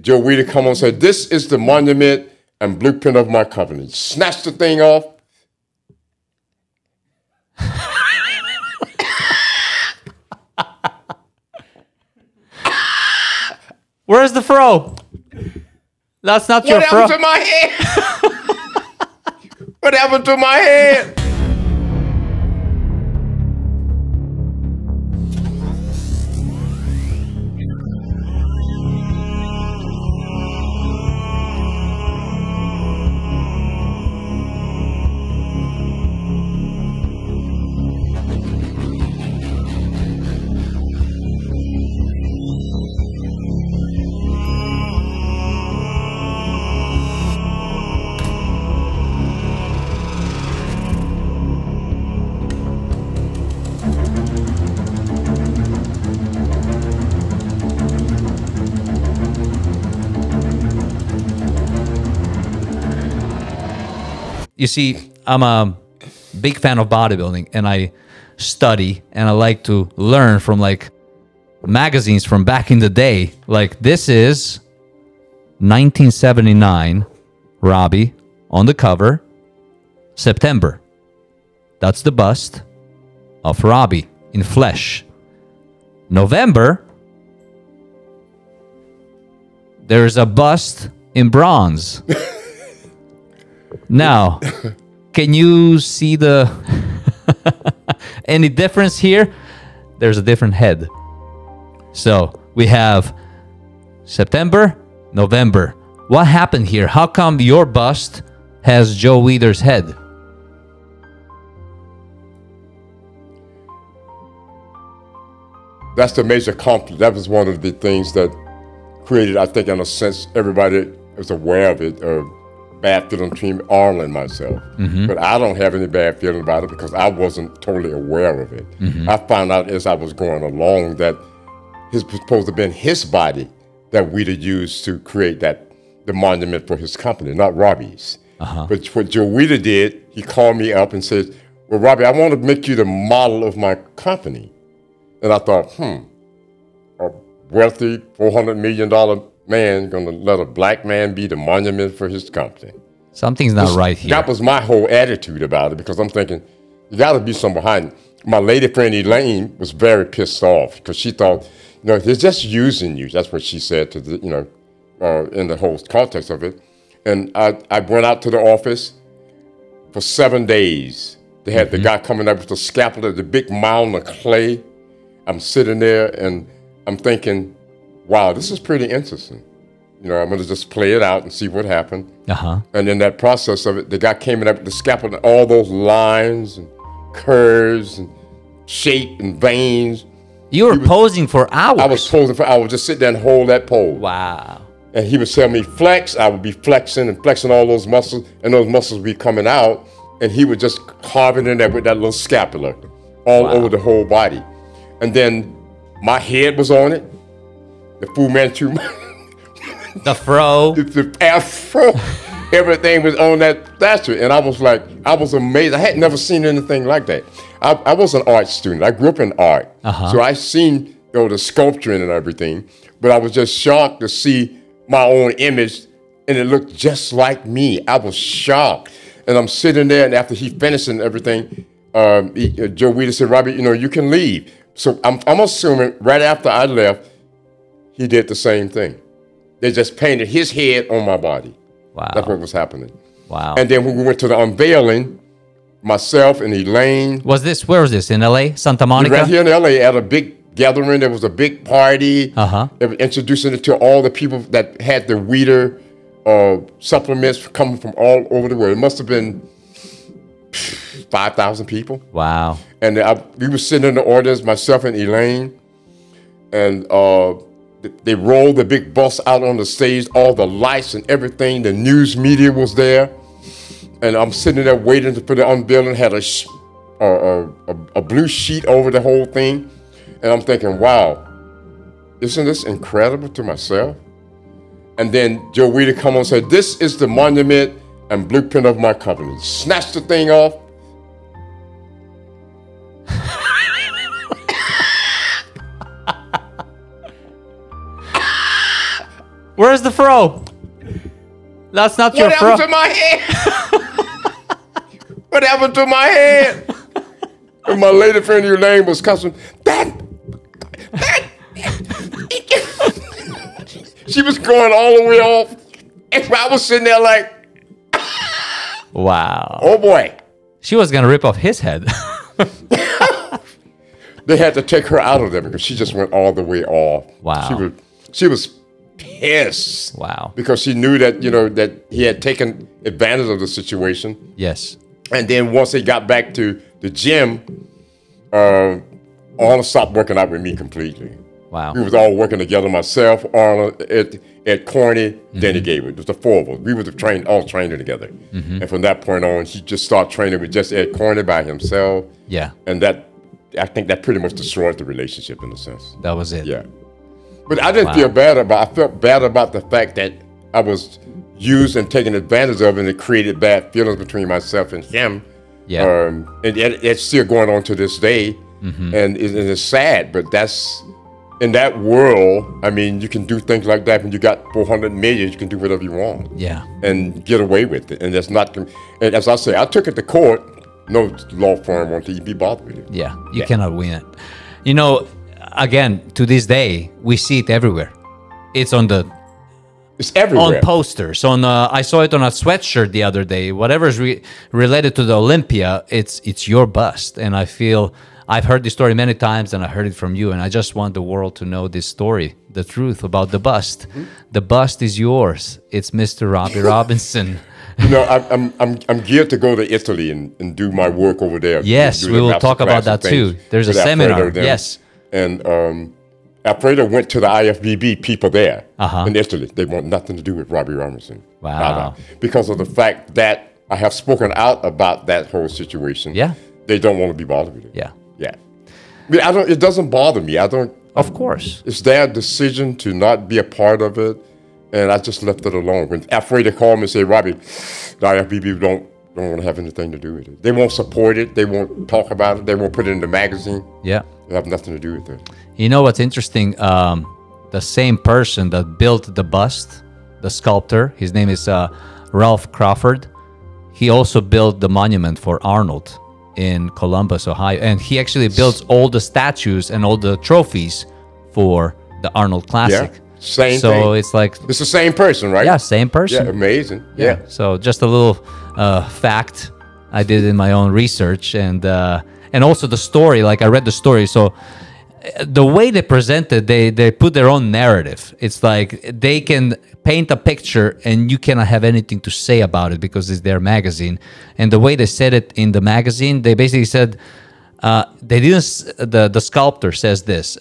Joe Weider come on and said, "This is the monument and blueprint of my company." Snatched the thing off. Where's the fro? That's not your fro. What happened to my head? What happened to my head? You see, I'm a big fan of bodybuilding, and I study and I like to learn from like magazines from back in the day. Like this is 1979, Robby on the cover, September. That's the bust of Robby in flesh. November, there's a bust in bronze. Now, can you see the any difference here? There's a different head. So we have September, November. What happened here? How come your bust has Joe Weider's head? That's the major conflict. That was one of the things that created, I think, in a sense, everybody was aware of it. Bad feeling between Arnold and myself. But I don't have any bad feeling about it because I wasn't totally aware of it. I found out as I was going along that it was supposed to have been his body that Weider used to create the monument for his company, not Robby's. But what Joe Weider did, he called me up and said, "Well, Robby, I want to make you the model of my company." And I thought, a wealthy $400 million man going to let a black man be the monument for his company? Something's not right here. That was my whole attitude about it, because I'm thinking, you got to be some behind it. My lady friend Elaine was very pissed off because she thought, they're just using you. That's what she said to the, in the whole context of it. And I went out to the office for 7 days. They had the guy coming up with the scapula, the big mound of clay. I'm sitting there and I'm thinking, wow, this is pretty interesting. I'm going to just play it out and see what happened. And in that process of it, the guy came in up with the scapula, and all those lines and curves and shape and veins. You were posing for hours. I was posing for hours, just sit there and hold that pose. Wow. And he would tell me flex, I would be flexing and flexing all those muscles, and those muscles would be coming out, and he would just carve it in there with that little scapula all over the whole body. And then my head was on it, the Fu Manchu, the fro, the afro, everything was on that statue. And I was like, I was amazed. I had never seen anything like that. I was an art student. I grew up in art. So I seen the sculpturing and everything, but I was just shocked to see my own image, and it looked just like me. I was shocked. And I'm sitting there, and after he finished and everything, Joe Weider said, "Robby, you can leave." So I'm assuming right after I left, he did the same thing. They just painted his head on my body. Wow. That's what was happening. Wow. And then when we went to the unveiling, myself and Elaine. Where was this? In LA? Santa Monica? Right here in LA at a big gathering. There was a big party. They were introducing it to all the people that had the Weider supplements coming from all over the world. It must have been 5,000 people. Wow. And we were sitting in the audience, myself and Elaine, and they rolled the big bus out on the stage, all the lights and everything. The news media was there. And I'm sitting there waiting for the unveiling, had a blue sheet over the whole thing. And I'm thinking, wow, isn't this incredible to myself? And then Joe Weider come on and said, "This is the monument and blueprint of my company." Snatched the thing off. Where's the fro? That's not your fro. What happened to my head? What happened to my head? And my lady friend, your name was cussing. That. She was going all the way off. And I was sitting there like, wow. Oh boy. She was going to rip off his head. They had to take her out of there because she just went all the way off. Wow. She was pissed. Wow. Because she knew that, that he had taken advantage of the situation. Yes. And then once they got back to the gym, Arnold stopped working out with me completely. Wow. We was all working together, myself, Arnold, Ed Corney, Danny Gabriel. It was the four of us. We were all training together. And from that point on, he just started training with just Ed Corney by himself. Yeah. And I think that pretty much destroyed the relationship in a sense. That was it. Yeah. But I didn't feel bad about it. I felt bad about the fact that I was used and taken advantage of, and it created bad feelings between myself and him. Yeah. And it's still going on to this day. And it's sad, but that's, in that world, I mean, you can do things like that when you got 400 million, you can do whatever you want. Yeah. And get away with it. And that's not, and as I say, I took it to court. No law firm won't even be bothered with it. Yeah. You cannot win it. Again, to this day, we see it everywhere. It's everywhere. On posters. I saw it on a sweatshirt the other day. Whatever's related to the Olympia, it's your bust. And I feel I've heard this story many times, and I heard it from you. And I just want the world to know this story, the truth about the bust. The bust is yours. It's Mr. Robby Robinson. I'm geared to go to Italy and do my work over there. Yes, we will talk about that too. There's a seminar. Yes. And Alfredo went to the IFBB people there in Italy. They want nothing to do with Robby Robinson. Wow. Because of the fact that I have spoken out about that whole situation. Yeah. They don't want to be bothered with it. Yeah. Yeah. I mean, it doesn't bother me. Of course. It's their decision to not be a part of it. And I just left it alone. When Alfredo called me and said, Robby, the IFBB don't want to have anything to do with it. They won't support it. They won't talk about it. They won't put it in the magazine. Yeah. They have nothing to do with it. You know what's interesting? The same person that built the bust, the sculptor, his name is Ralph Crawford. He also built the monument for Arnold in Columbus, Ohio. And he actually builds all the statues and all the trophies for the Arnold Classic. Yeah. Same thing. So it's like... It's the same person, right? Yeah, same person. Yeah, amazing. Yeah. So just a little fact I did in my own research. And also the story, like I read the story. So the way they present it, they put their own narrative. It's like they can paint a picture and you cannot have anything to say about it because it's their magazine. And the way they said it in the magazine, they basically said... they didn't. The sculptor says this.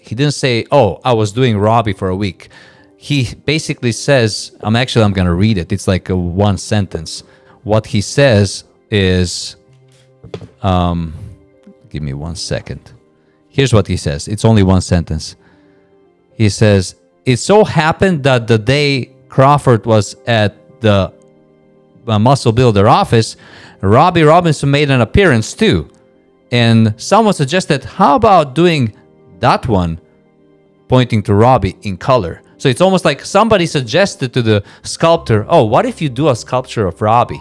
He didn't say, "Oh, I was doing Robby for a week." He basically says, "I'm going to read it." It's like a one sentence. What he says is, give me 1 second. Here's what he says. It's only one sentence. He says, "It so happened that the day Crawford was at the Muscle Builder office, Robby Robinson made an appearance too. And someone suggested, how about doing that one," pointing to Robby, "in color?" So it's almost like somebody suggested to the sculptor, "Oh, what if you do a sculpture of Robby?"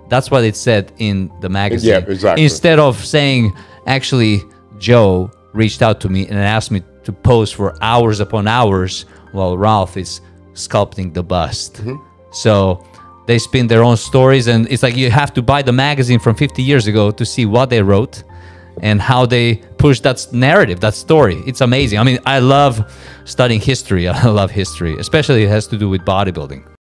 That's what it said in the magazine. Yeah, exactly. Instead of saying, actually, Joe reached out to me and asked me to pose for hours upon hours while Ralph is sculpting the bust. So they spin their own stories, and it's like you have to buy the magazine from 50 years ago to see what they wrote and how they push that narrative, that story. It's amazing. I mean, I love studying history. I love history, especially it has to do with bodybuilding.